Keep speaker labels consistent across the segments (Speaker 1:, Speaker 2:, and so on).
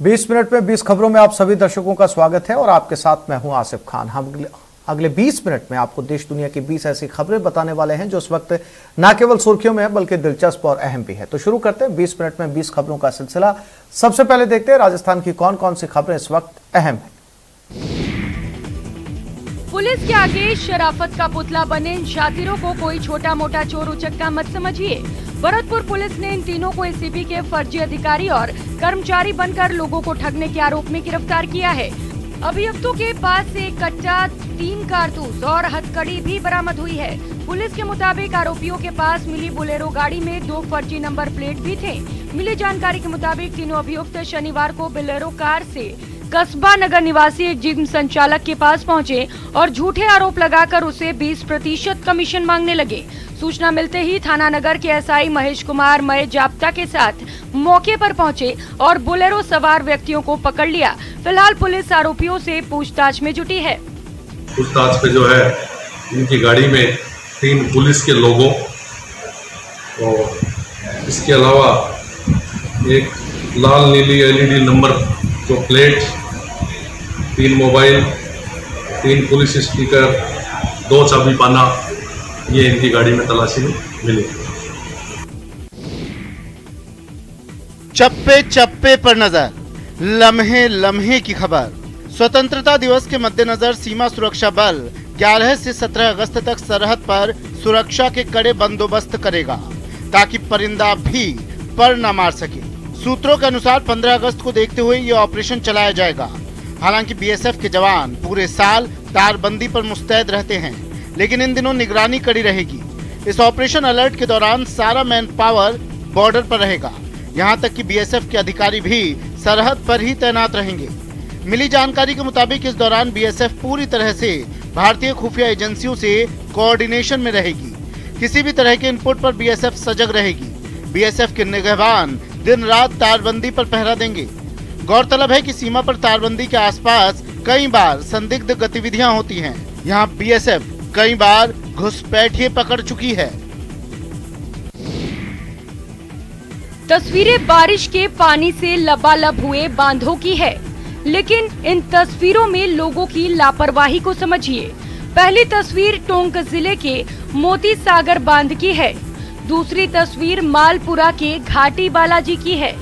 Speaker 1: 20 minute में 20 खबरों में आप सभी दर्शकों का स्वागत है और आपके साथ मैं हूं आसिफ खान। हम अगले 20 मिनट में आपको देश दुनिया की 20 ऐसी खबरें बताने वाले हैं जो इस वक्त न केवल सुर्खियों में है बल्कि दिलचस्प और अहम भी है। तो शुरू करते हैं 20 मिनट में 20 खबरों का सिलसिला। सबसे पहले देखते हैं राजस्थान की कौन कौन सी खबरें इस वक्त अहम है।
Speaker 2: पुलिस के आगे शराफत का पुतला बने इन शातिरों को कोई छोटा मोटा चोर उचक्का मत समझिए। भरतपुर पुलिस ने इन तीनों को एसीबी के फर्जी अधिकारी और कर्मचारी बनकर लोगों को ठगने के आरोप में गिरफ्तार किया है। अभियुक्तों के पास से एक कट्टा, 3 कारतूस और हथकड़ी भी बरामद हुई है। पुलिस के मुताबिक आरोपियों के पास मिली बोलेरो गाड़ी में 2 फर्जी नंबर प्लेट भी थे। मिली जानकारी के मुताबिक तीनों अभियुक्त शनिवार को बोलेरो कार से कस्बा नगर निवासी एक जिम संचालक के पास पहुंचे और झूठे आरोप लगाकर उसे 20% कमीशन मांगने लगे। सूचना मिलते ही थाना नगर के एसआई महेश कुमार मय जाप्ता के साथ मौके पर पहुंचे और बोलेरो सवार व्यक्तियों को पकड़ लिया। फिलहाल पुलिस आरोपियों से पूछताछ में जुटी है।
Speaker 3: पूछताछ पे जो है इनकी गाड़ी में 3 पुलिस के लोगों और इसके अलावा एक लाल नीली एलईडी नंबर जो प्लेट, 3 मोबाइल, 3 पुलिस स्टिकर, 2 चाबी पाना, ये इनकी गाड़ी में तलाशी में मिली।
Speaker 4: चप्पे चप्पे पर नजर, लम्हे लम्हे की खबर। स्वतंत्रता दिवस के मद्देनजर सीमा सुरक्षा बल 11 से 17 अगस्त तक सरहद पर सुरक्षा के कड़े बंदोबस्त करेगा ताकि परिंदा भी पर न मार सके। सूत्रों के अनुसार 15 अगस्त को देखते हुए ये ऑपरेशन चलाया जाएगा। हालांकि बीएसएफ के जवान पूरे साल तारबंदी पर मुस्तैद रहते हैं, लेकिन इन दिनों निगरानी कड़ी रहेगी। इस ऑपरेशन अलर्ट के दौरान सारा मैन पावर बॉर्डर पर रहेगा। यहां तक कि बीएसएफ के अधिकारी भी सरहद पर ही तैनात रहेंगे। मिली जानकारी के मुताबिक इस दौरान बीएसएफ पूरी तरह से भारतीय खुफिया एजेंसियों से कोऑर्डिनेशन में रहेगी। किसी भी तरह के इनपुट पर बीएसएफ सजग रहेगी। बीएसएफ के निगहबान दिन रात तारबंदी पर पहरा देंगे। गौरतलब है कि सीमा पर तारबंदी के आसपास कई बार संदिग्ध गतिविधियां होती हैं। यहां बीएसएफ कई बार घुसपैठिए पकड़ चुकी है।
Speaker 2: तस्वीरें बारिश के पानी से लबालब हुए बांधों की है, लेकिन इन तस्वीरों में लोगों की लापरवाही को समझिए। पहली तस्वीर टोंक जिले के मोती सागर बांध की है। दूसरी तस्वीर मालपुरा के घाटी बालाजी की है,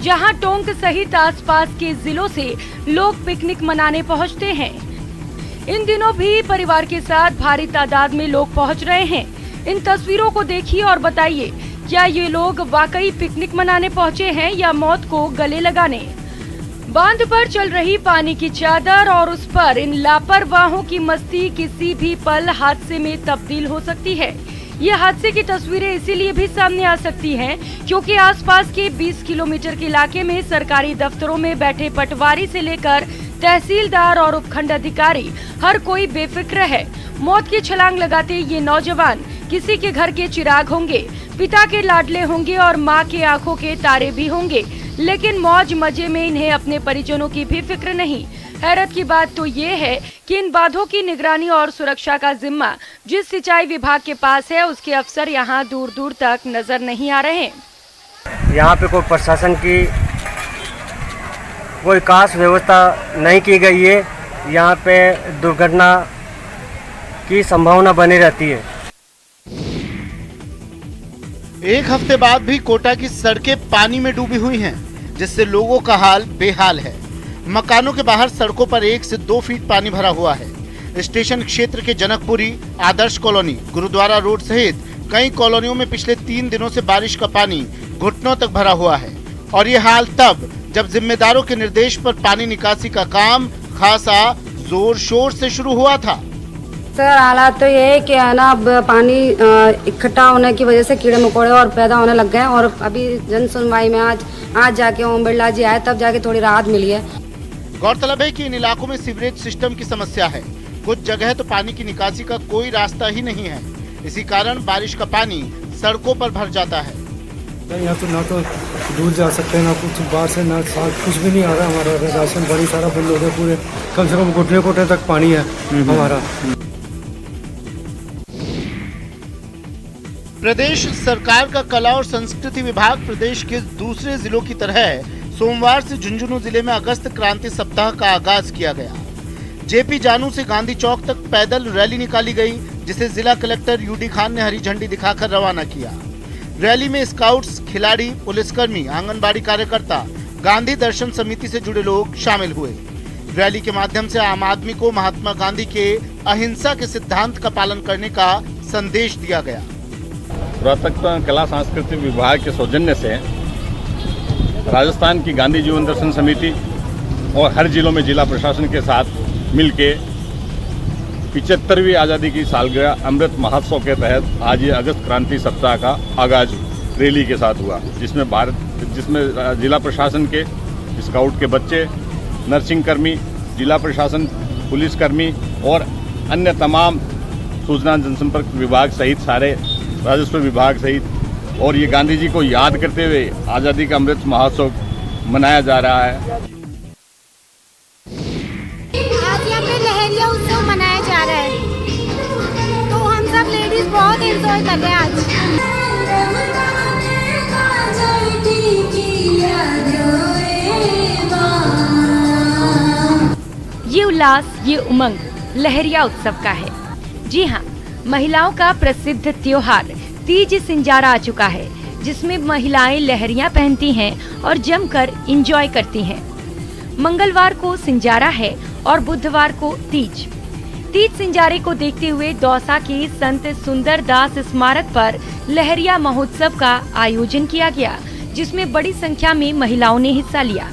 Speaker 2: जहां टोंक सहित आसपास के जिलों से लोग पिकनिक मनाने पहुंचते हैं। इन दिनों भी परिवार के साथ भारी तादाद में लोग पहुंच रहे हैं। इन तस्वीरों को देखिए और बताइए, क्या ये लोग वाकई पिकनिक मनाने पहुंचे हैं या मौत को गले लगाने। बांध पर चल रही पानी की चादर और उस पर इन लापरवाहों की मस्ती किसी भी पल हादसे में तब्दील हो सकती है। ये हादसे की तस्वीरें इसीलिए भी सामने आ सकती हैं क्योंकि आसपास के 20 किलोमीटर के इलाके में सरकारी दफ्तरों में बैठे पटवारी से लेकर तहसीलदार और उपखंड अधिकारी हर कोई बेफिक्र है। मौत की छलांग लगाते ये नौजवान किसी के घर के चिराग होंगे, पिता के लाडले होंगे और माँ के आंखों के तारे भी होंगे, लेकिन मौज मजे में इन्हें अपने परिजनों की भी फिक्र नहीं। हैरत की बात तो ये है कि इन बांधों की निगरानी और सुरक्षा का जिम्मा जिस सिंचाई विभाग के पास है, उसके अफसर यहाँ दूर दूर तक नजर नहीं आ रहे।
Speaker 5: यहाँ पे कोई प्रशासन की कोई खास व्यवस्था नहीं की गई है। यहाँ पे दुर्घटना की संभावना बनी रहती है।
Speaker 4: एक हफ्ते बाद भी कोटा की सड़कें पानी में डूबी हुई हैं, जिससे लोगों का हाल बेहाल है। मकानों के बाहर सड़कों पर 1 से 2 फीट पानी भरा हुआ है। स्टेशन क्षेत्र के जनकपुरी, आदर्श कॉलोनी, गुरुद्वारा रोड सहित कई कॉलोनियों में पिछले 3 दिनों से बारिश का पानी घुटनों तक भरा हुआ है और ये हाल तब जब जिम्मेदारों के निर्देश पर पानी निकासी का काम खासा जोर शोर से शुरू हुआ था।
Speaker 6: सर, हालात तो ये है कि ना अब पानी इकट्ठा होने की वजह से कीड़े मकोड़े और पैदा होने लग गए और अभी जन सुनवाई में आज जाके ओम बिरला जी आए तब जाके थोड़ी राहत मिली है।
Speaker 4: गौरतलब है कि इन इलाकों में सीवरेज सिस्टम की समस्या है। कुछ जगह तो पानी की निकासी का कोई रास्ता ही नहीं है। इसी कारण बारिश का पानी सड़कों पर भर जाता है।
Speaker 7: यहाँ तो ना तो दूर जा सकते हैं, ना कुछ बाहर से ना साथ कुछ भी नहीं आ रहा। हमारा राशन बड़ी सारा बंद हो गया, पूरे कम से कम घुटने घुटने तक पानी है हमारा।
Speaker 4: प्रदेश सरकार का कला और संस्कृति विभाग प्रदेश के दूसरे जिलों की तरह सोमवार से झुंझुनू जिले में अगस्त क्रांति सप्ताह का आगाज किया गया। जेपी जानू से गांधी चौक तक पैदल रैली निकाली गई, जिसे जिला कलेक्टर यूडी खान ने हरी झंडी दिखाकर रवाना किया। रैली में स्काउट्स, खिलाड़ी, पुलिसकर्मी, आंगनबाड़ी कार्यकर्ता, गांधी दर्शन समिति से जुड़े लोग शामिल हुए। रैली के माध्यम से आम आदमी को महात्मा गांधी के अहिंसा के सिद्धांत का पालन करने का संदेश दिया गया।
Speaker 8: पुरातत्व कला सांस्कृतिक विभाग के सौजन्य से राजस्थान की गांधी जीवन दर्शन समिति और हर जिलों में जिला प्रशासन के साथ मिलके 75वीं आज़ादी की सालगिरह अमृत महोत्सव के तहत आज ये अगस्त क्रांति सप्ताह का आगाज रैली के साथ हुआ, जिसमें जिला प्रशासन के स्काउट के बच्चे, नर्सिंग कर्मी, जिला प्रशासन, पुलिसकर्मी और अन्य तमाम सूचना जनसंपर्क विभाग सहित सारे राजस्व विभाग सहित और ये गांधी जी को याद करते हुए आज़ादी का अमृत महोत्सव मनाया जा रहा है।
Speaker 9: आज यहाँ पे लहरिया उत्सव मनाया जा रहा है, तो हम सब लेडीज बहुत एंजॉय कर रहे हैं आज।
Speaker 2: ये उल्लास, ये उमंग लहरिया उत्सव का है। जी हाँ, महिलाओं का प्रसिद्ध त्योहार तीज सिंजारा आ चुका है, जिसमें महिलाएं लहरियां पहनती हैं और जमकर एंजॉय करती हैं। मंगलवार को सिंजारा है और बुधवार को तीज। तीज सिंजारे को देखते हुए दौसा के संत सुंदर दास स्मारक पर लहरिया महोत्सव का आयोजन किया गया, जिसमें बड़ी संख्या में महिलाओं ने हिस्सा लिया।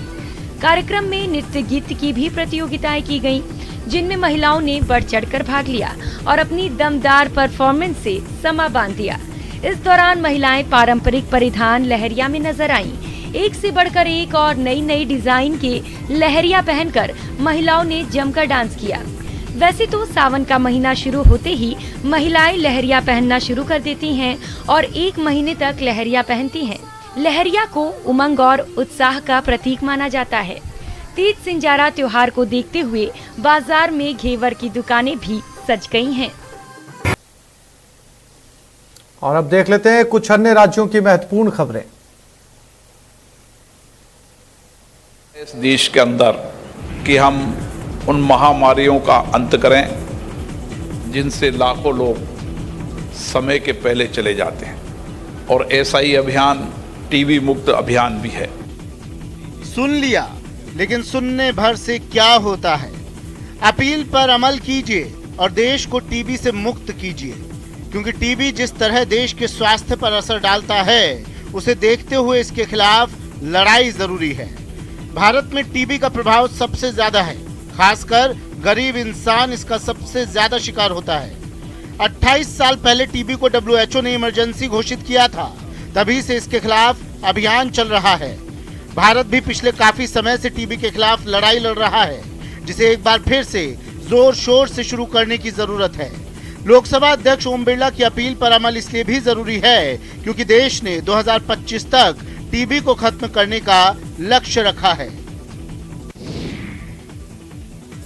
Speaker 2: कार्यक्रम में नृत्य गीत की भी प्रतियोगिताएं की गयीं, जिनमें महिलाओं ने बढ़ चढ़कर भाग लिया और अपनी दमदार परफॉर्मेंस से समा बांध दिया। इस दौरान महिलाएं पारंपरिक परिधान लहरिया में नजर आईं। एक से बढ़कर एक और नई नई डिजाइन के लहरिया पहनकर महिलाओं ने जमकर डांस किया। वैसे तो सावन का महीना शुरू होते ही महिलाएं लहरिया पहनना शुरू कर देती हैं और 1 महीने तक लहरिया पहनती हैं। लहरिया को उमंग और उत्साह का प्रतीक माना जाता है। तीज सिंजारा त्योहार को देखते हुए बाजार में घेवर की दुकानें भी सज गई हैं।
Speaker 1: और अब देख लेते हैं कुछ अन्य राज्यों की महत्वपूर्ण खबरें।
Speaker 10: इस देश के अंदर कि हम उन महामारियों का अंत करें जिनसे लाखों लोग समय के पहले चले जाते हैं, और ऐसा ही अभियान टीबी मुक्त अभियान भी है।
Speaker 4: सुन लिया, लेकिन सुनने भर से क्या होता है? अपील पर अमल कीजिए और देश को टीबी से मुक्त कीजिए, क्योंकि टीबी जिस तरह देश के स्वास्थ्य पर असर डालता है, उसे देखते हुए इसके खिलाफ लड़ाई जरूरी है। भारत में टीबी का प्रभाव सबसे ज्यादा है, खासकर गरीब इंसान इसका सबसे ज्यादा शिकार होता है। 28 साल पहले टीबी को WHO ने इमरजेंसी घोषित किया था, तभी से इसके खिलाफ अभियान चल रहा है। भारत भी पिछले काफी समय से टीबी के खिलाफ लड़ाई लड़ रहा है, जिसे एक बार फिर से जोर शोर से शुरू करने की जरूरत है। लोकसभा अध्यक्ष ओम बिरला की अपील पर अमल इसलिए भी जरूरी है क्योंकि देश ने 2025 तक टीबी को खत्म करने का लक्ष्य रखा है।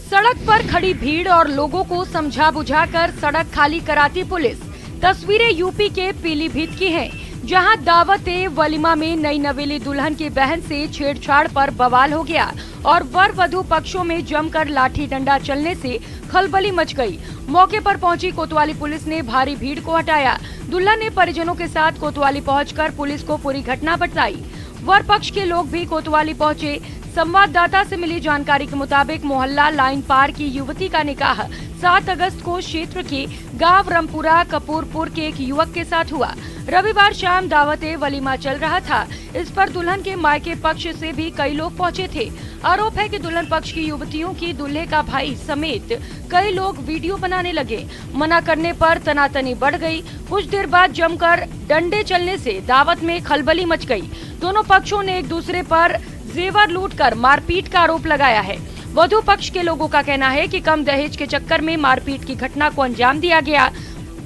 Speaker 2: सड़क पर खड़ी भीड़ और लोगों को समझा बुझाकर सड़क खाली कराती पुलिस। तस्वीरें यूपी के पीलीभीत की हैं, जहां दावत-ए वलीमा में नई नवेली दुल्हन की बहन से छेड़छाड़ पर बवाल हो गया और वर वधू पक्षों में जमकर लाठी डंडा चलने से खलबली मच गई। मौके पर पहुंची कोतवाली पुलिस ने भारी भीड़ को हटाया। दुल्हन ने परिजनों के साथ कोतवाली पहुंचकर पुलिस को पूरी घटना बताई। वर पक्ष के लोग भी कोतवाली पहुंचे। संवाददाता से मिली जानकारी के मुताबिक मोहल्ला लाइन पार की युवती का निकाह 7 अगस्त को क्षेत्र के गांव रमपुरा कपूरपुर के एक युवक के साथ हुआ। रविवार शाम दावत-ए वलीमा चल रहा था। इस पर दुल्हन के मायके पक्ष से भी कई लोग पहुंचे थे। आरोप है कि दुल्हन पक्ष की युवतियों की दूल्हे का भाई समेत कई लोग वीडियो बनाने लगे। मना करने पर तनातनी बढ़ गई। कुछ देर बाद जमकर डंडे चलने से दावत में खलबली मच गई। दोनों पक्षों ने एक दूसरे पर जेवर लूटकर मारपीट का आरोप लगाया है। वधू पक्ष के लोगों का कहना है कि कम दहेज के चक्कर में मारपीट की घटना को अंजाम दिया गया।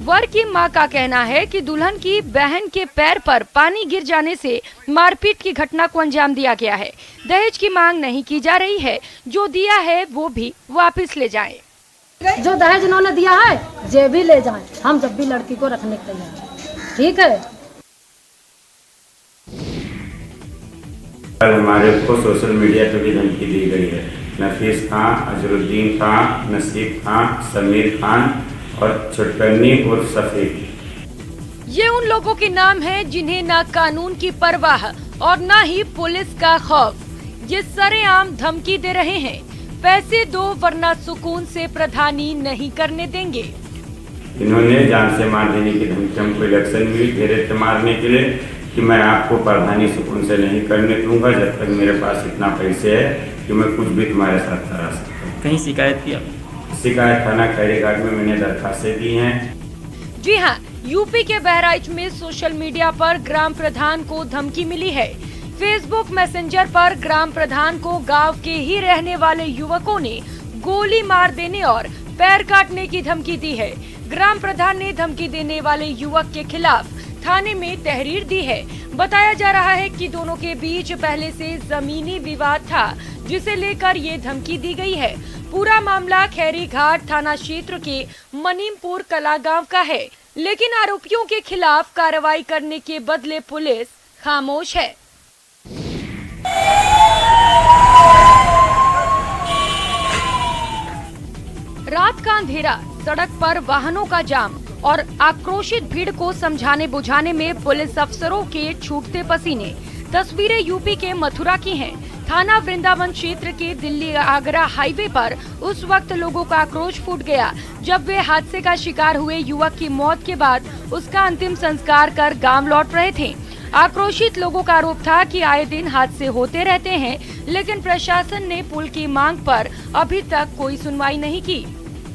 Speaker 2: वर की मां का कहना है कि दुल्हन की बहन के पैर पर पानी गिर जाने से मारपीट की घटना को अंजाम दिया गया है। दहेज की मांग नहीं की जा रही है, जो दिया है वो भी वापस ले जाएं।
Speaker 11: जो दहेज उन्होंने दिया है जे भी ले जाएं, हम जब भी लड़की को रखने के तैयार हैं। ठीक है।
Speaker 12: हमारे को सोशल मीडिया पे भी धमकी दी गई है। नफीस खान, अजरुद्दीन खान, नसीब खान, समीर खान और छुटकन्नी और सफीक।
Speaker 2: ये उन लोगों के नाम हैं जिन्हें ना कानून की परवाह और ना ही पुलिस का खौफ। ये सरेआम धमकी दे रहे हैं, पैसे दो वरना सुकून से प्रधानी नहीं करने देंगे।
Speaker 12: इन्होंने जान से मार देने की धमकी हमको इलेक्शन में घेरे थे मारने के लिए कि मैं आपको प्रधानी सुकून से नहीं करने दूंगा जब तक मेरे पास इतना पैसे है कि मैं कुछ भी तुम्हारे साथ करा सकता हूँ।
Speaker 13: कहीं शिकायत किया?
Speaker 12: शिकायत थाना खैरीघाट में मैंने दरखास्तें दी हैं।
Speaker 2: जी हाँ, यूपी के बहराइच में सोशल मीडिया पर ग्राम प्रधान को धमकी मिली है। फेसबुक मैसेंजर पर ग्राम प्रधान को गांव के ही रहने वाले युवकों ने गोली मार देने और पैर काटने की धमकी दी है। ग्राम प्रधान ने धमकी देने वाले युवक के खिलाफ थाने में तहरीर दी है। बताया जा रहा है कि दोनों के बीच पहले से जमीनी विवाद था, जिसे लेकर ये धमकी दी गई है। पूरा मामला खैरीघाट थाना क्षेत्र के मनीमपुर कला गांव का है, लेकिन आरोपियों के खिलाफ कार्रवाई करने के बदले पुलिस खामोश है। रात का अंधेरा, सड़क पर वाहनों का जाम और आक्रोशित भीड़ को समझाने बुझाने में पुलिस अफसरों के छूटते पसीने। तस्वीरें यूपी के मथुरा की हैं। थाना वृंदावन क्षेत्र के दिल्ली आगरा हाईवे पर उस वक्त लोगों का आक्रोश फूट गया जब वे हादसे का शिकार हुए युवक की मौत के बाद उसका अंतिम संस्कार कर गांव लौट रहे थे। आक्रोशित लोगों का आरोप था कि आए दिन हादसे होते रहते हैं, लेकिन प्रशासन ने पुल की मांग पर अभी तक कोई सुनवाई नहीं की।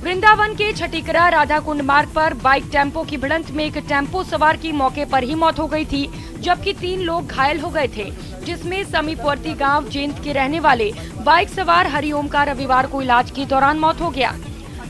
Speaker 2: वृंदावन के छठीकरा राधा कुंड मार्ग पर बाइक टेम्पो की भिड़ंत में एक टेम्पो सवार की मौके पर ही मौत हो गई थी, जबकि 3 लोग घायल हो गए थे, जिसमें समीपवर्ती गांव जेंत के रहने वाले बाइक सवार हरिओम का रविवार को इलाज के दौरान मौत हो गया।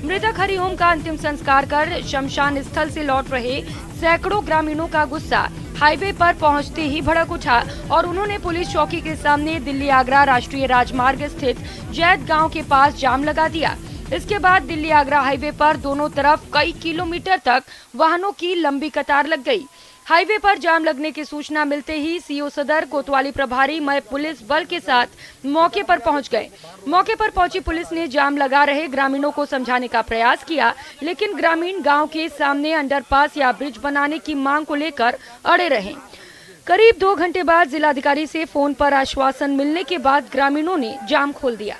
Speaker 2: मृतक हरिओम का अंतिम संस्कार कर शमशान स्थल से लौट रहे सैकड़ों ग्रामीणों का गुस्सा हाईवे पर पहुंचते ही भड़क उठा और उन्होंने पुलिस चौकी के सामने दिल्ली आगरा राष्ट्रीय राजमार्ग स्थित जैत गांव के पास जाम लगा दिया। इसके बाद दिल्ली आगरा हाईवे पर दोनों तरफ कई किलोमीटर तक वाहनों की लंबी कतार लग गई। हाईवे पर जाम लगने की सूचना मिलते ही सीओ सदर कोतवाली प्रभारी मय पुलिस बल के साथ मौके पर पहुंच गए। मौके पर पहुंची पुलिस ने जाम लगा रहे ग्रामीणों को समझाने का प्रयास किया, लेकिन ग्रामीण गांव के सामने अंडरपास या ब्रिज बनाने की मांग को लेकर अड़े रहे। करीब 2 घंटे बाद जिलाधिकारी से फोन पर आश्वासन मिलने के बाद ग्रामीणों ने जाम खोल दिया।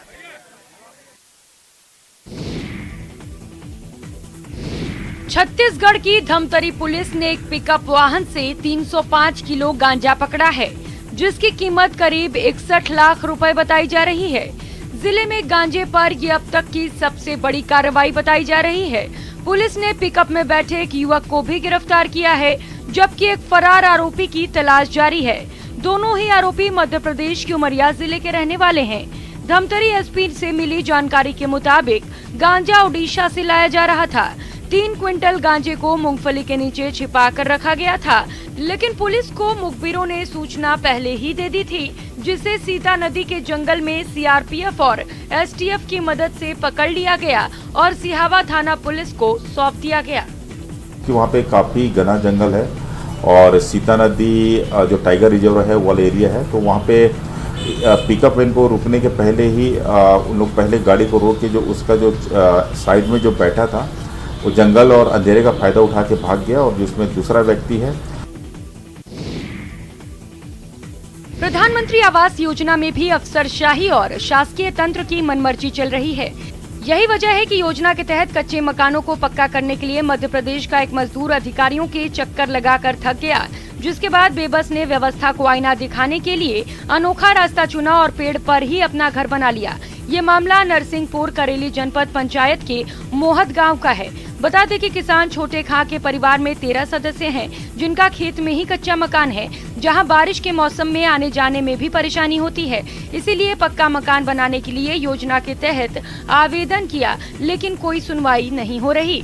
Speaker 2: छत्तीसगढ़ की धमतरी पुलिस ने एक पिकअप वाहन से 305 किलो गांजा पकड़ा है, जिसकी कीमत करीब 61 लाख रुपए बताई जा रही है। जिले में गांजे पर ये अब तक की सबसे बड़ी कार्रवाई बताई जा रही है। पुलिस ने पिकअप में बैठे एक युवक को भी गिरफ्तार किया है, जबकि एक फरार आरोपी की तलाश जारी है। दोनों ही आरोपी मध्य प्रदेश के उमरिया जिले के रहने वाले हैं। धमतरी एसपी से मिली जानकारी के मुताबिक गांजा ओडिशा से लाया जा रहा था। 3 क्विंटल गांजे को मूंगफली के नीचे छिपा कर रखा गया था, लेकिन पुलिस को मुखबिरों ने सूचना पहले ही दे दी थी, जिसे सीता नदी के जंगल में सीआरपीएफ और एसटीएफ की मदद से पकड़ लिया गया और सिहावा थाना पुलिस को सौंप दिया गया।
Speaker 14: कि वहाँ पे काफी घना जंगल है और सीता नदी जो टाइगर रिजर्व है वाला एरिया है, तो वहाँ पे पिकअप वैन को रुकने के पहले ही उन लोग पहले गाड़ी को रोक के जो उसका जो साइड में जो बैठा था वो जंगल और अंधेरे का फायदा उठा के भाग गया और जिसमें दूसरा व्यक्ति है।
Speaker 2: प्रधानमंत्री आवास योजना में भी अफसरशाही और शासकीय तंत्र की मनमर्जी चल रही है। यही वजह है कि योजना के तहत कच्चे मकानों को पक्का करने के लिए मध्य प्रदेश का एक मजदूर अधिकारियों के चक्कर लगाकर थक गया, जिसके बाद बेबस ने व्यवस्था को आईना दिखाने के लिए अनोखा रास्ता चुना और पेड़ पर ही अपना घर बना लिया। ये मामला नरसिंहपुर करेली जनपद पंचायत के मोहत गांव का है। बता दें कि किसान छोटे खां के परिवार में 13 सदस्य हैं, जिनका खेत में ही कच्चा मकान है, जहां बारिश के मौसम में आने जाने में भी परेशानी होती है। इसीलिए पक्का मकान बनाने के लिए योजना के तहत आवेदन किया, लेकिन कोई सुनवाई नहीं हो रही।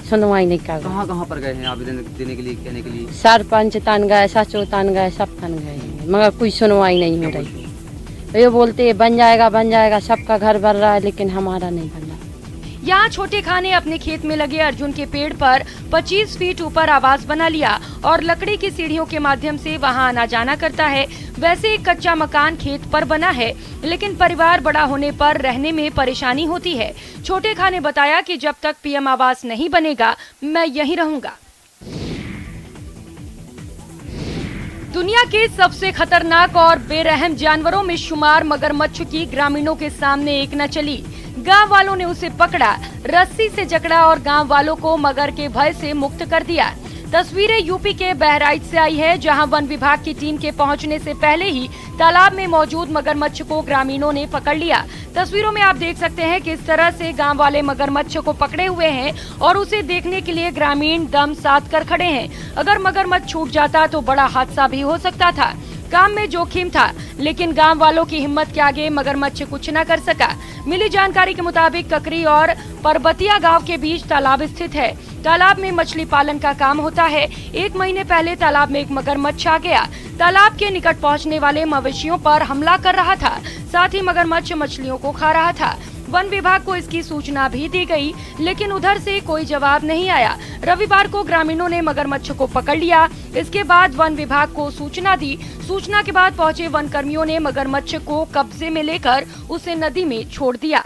Speaker 15: सुनवाई नहीं कर।
Speaker 13: कहाँ पर गए हैं आवेदन देने के लिए, कहने के लिए?
Speaker 15: सरपंच तन गए, सचिव तन गए, सब तन गए, मगर कोई सुनवाई नहीं हो रही। ये बोलते बन जाएगा सबका घर बन रहा है, लेकिन हमारा नहीं बन रहा।
Speaker 2: यहाँ छोटे खां ने अपने खेत में लगे अर्जुन के पेड़ पर 25 फीट ऊपर आवास बना लिया और लकड़ी की सीढ़ियों के माध्यम से वहाँ आना जाना करता है। वैसे एक कच्चा मकान खेत पर बना है, लेकिन परिवार बड़ा होने पर रहने में परेशानी होती है। छोटे खां ने बताया कि जब तक पीएम आवास नहीं बनेगा मैं यहीं रहूंगा। दुनिया के सबसे खतरनाक और बेरहम जानवरों में शुमार मगरमच्छ की ग्रामीणों के सामने एक न चली। गांव वालों ने उसे पकड़ा, रस्सी से जकड़ा और गांव वालों को मगर के भय से मुक्त कर दिया। तस्वीरें यूपी के बहराइच से आई है, जहां वन विभाग की टीम के पहुंचने से पहले ही तालाब में मौजूद मगरमच्छ को ग्रामीणों ने पकड़ लिया। तस्वीरों में आप देख सकते हैं किस तरह से गांव वाले मगरमच्छ को पकड़े हुए हैं और उसे देखने के लिए ग्रामीण दम साध कर खड़े हैं। अगर मगरमच्छ छूट जाता तो बड़ा हादसा भी हो सकता था। काम में जोखिम था, लेकिन गांव वालों की हिम्मत के आगे मगरमच्छ कुछ न कर सका। मिली जानकारी के मुताबिक ककरी और परबतिया गांव के बीच तालाब स्थित है। तालाब में मछली पालन का काम होता है। 1 महीने पहले तालाब में एक मगरमच्छ आ गया। तालाब के निकट पहुंचने वाले मवेशियों पर हमला कर रहा था, साथ ही मगरमच्छ मछलियों को खा रहा था। वन विभाग को इसकी सूचना भी दी गई, लेकिन उधर से कोई जवाब नहीं आया। रविवार को ग्रामीणों ने मगरमच्छ को पकड़ लिया। इसके बाद वन विभाग को सूचना दी। सूचना के बाद पहुंचे वन कर्मियों ने मगरमच्छ को कब्जे में लेकर उसे नदी में छोड़ दिया।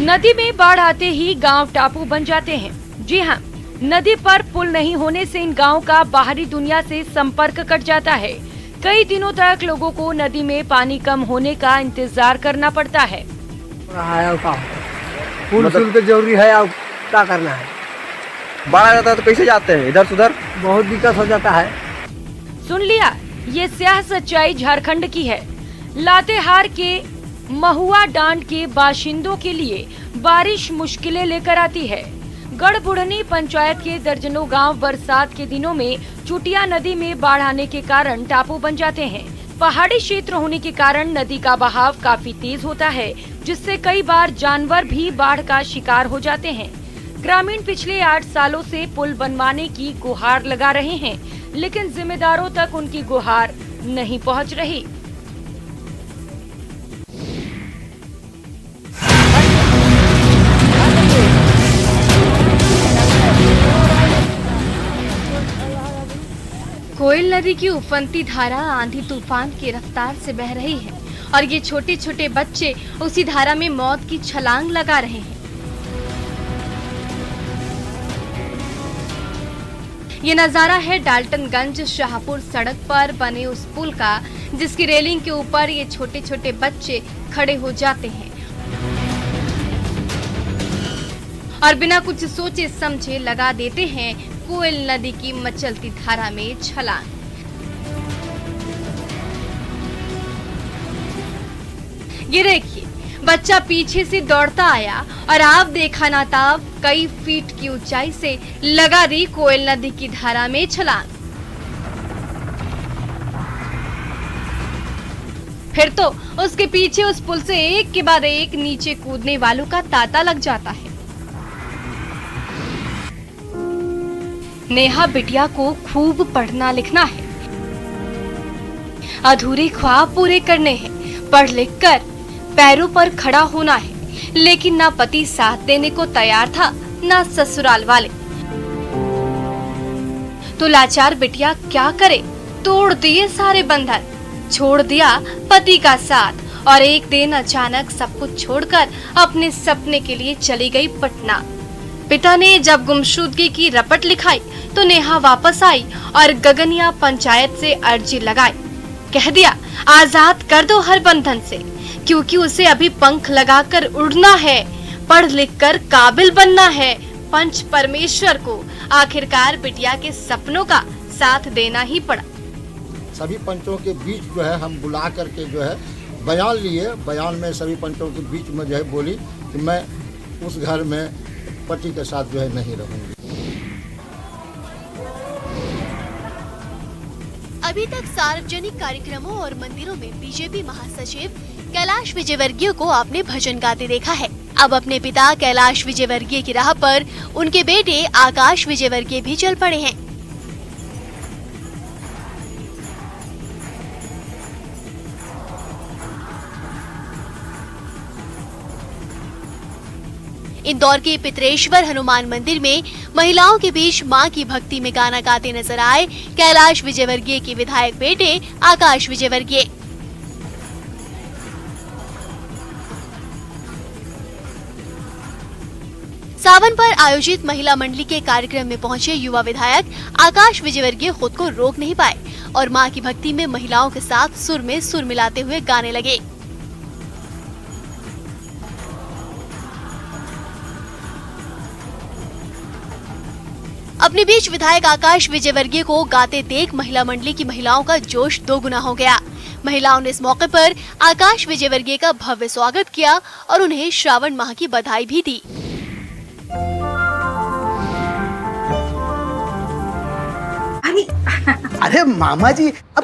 Speaker 2: नदी में बाढ़ आते ही गांव टापू बन जाते हैं। जी हां, नदी पर पुल नहीं होने से इन गांवों का बाहरी दुनिया से संपर्क कट जाता है। कई दिनों तक लोगों को नदी में पानी कम होने का इंतजार करना पड़ता है।
Speaker 5: पुल तो जरूरी है, अब क्या करना है?
Speaker 13: बाढ़ आ जाता है तो कैसे जाते हैं इधर से उधर?
Speaker 5: बहुत दिक्कत हो जाता है।
Speaker 2: सुन लिया, ये स्याह सच्चाई झारखंड की है। लातेहार के महुआ डांड के बाशिंदों के लिए बारिश मुश्किलें लेकर आती है। गढ़बुढ़नी पंचायत के दर्जनों गांव बरसात के दिनों में चुटिया नदी में बाढ़ आने के कारण टापू बन जाते हैं। पहाड़ी क्षेत्र होने के कारण नदी का बहाव काफी तेज होता है, जिससे कई बार जानवर भी बाढ़ का शिकार हो जाते हैं। ग्रामीण पिछले 8 सालों से पुल बनवाने की गुहार लगा रहे हैं, लेकिन जिम्मेदारों तक उनकी गुहार नहीं पहुंच रही। कोयल नदी की उफनती धारा आंधी तूफान की रफ्तार से बह रही है और ये छोटे छोटे बच्चे उसी धारा में मौत की छलांग लगा रहे हैं। ये नजारा है डाल्टनगंज शाहपुर सड़क पर बने उस पुल का, जिसकी रेलिंग के ऊपर ये छोटे छोटे बच्चे खड़े हो जाते हैं और बिना कुछ सोचे समझे लगा देते हैं कोयल नदी की मचलती धारा में छलांग। ये देखिए, बच्चा पीछे से दौड़ता आया और आप देखा ना ताब कई फीट की ऊंचाई से लगा दी कोयल नदी की धारा में छलांग। फिर तो उसके पीछे उस पुल से एक के बाद एक नीचे कूदने वालों का तांता लग जाता है। नेहा बिटिया को खूब पढ़ना लिखना है, अधूरे ख्वाब पूरे करने हैं, पढ़ लिख कर पैरों पर खड़ा होना है, लेकिन ना पति साथ देने को तैयार था, ना ससुराल वाले। तो लाचार बिटिया क्या करे? तोड़ दिए सारे बंधन, छोड़ दिया पति का साथ और एक दिन अचानक सब कुछ छोड़कर अपने सपने के लिए चली गई पटना। पिता ने जब गुमशुदगी की रपट लिखाई तो नेहा वापस आई और गगनिया पंचायत से अर्जी लगाई। कह दिया आजाद कर दो हर बंधन से, क्योंकि उसे अभी पंख लगाकर उड़ना है, पढ़ लिख कर काबिल बनना है। पंच परमेश्वर को आखिरकार बिटिया के सपनों का साथ देना ही पड़ा।
Speaker 16: सभी पंचों के बीच जो है हम बुला करके जो है बयान लिए। बयान में सभी पंचों के बीच में जो है बोली कि मैं उस घर में पति के साथ जो है नहीं रहूंगी।
Speaker 17: अभी तक सार्वजनिक कार्यक्रमों और मंदिरों में बीजेपी महासचिव कैलाश विजयवर्गीय को आपने भजन गाते देखा है। अब अपने पिता कैलाश विजयवर्गीय की राह पर उनके बेटे आकाश विजयवर्गीय भी चल पड़े हैं। इंदौर के पितरेश्वर हनुमान मंदिर में महिलाओं के बीच मां की भक्ति में गाना गाते नजर आए कैलाश विजयवर्गीय के विधायक बेटे आकाश विजयवर्गीय। सावन पर आयोजित महिला मंडली के कार्यक्रम में पहुंचे युवा विधायक आकाश विजयवर्गीय खुद को रोक नहीं पाए और मां की भक्ति में महिलाओं के साथ सुर में सुर मिलाते हुए गाने लगे। अपने बीच विधायक आकाश विजयवर्गीय को गाते देख महिला मंडली की महिलाओं का जोश दोगुना हो गया। महिलाओं ने इस मौके पर आकाश विजयवर्गीय का भव्य स्वागत किया और उन्हें श्रावण माह की बधाई भी दी।
Speaker 18: अरे मामा जी, अब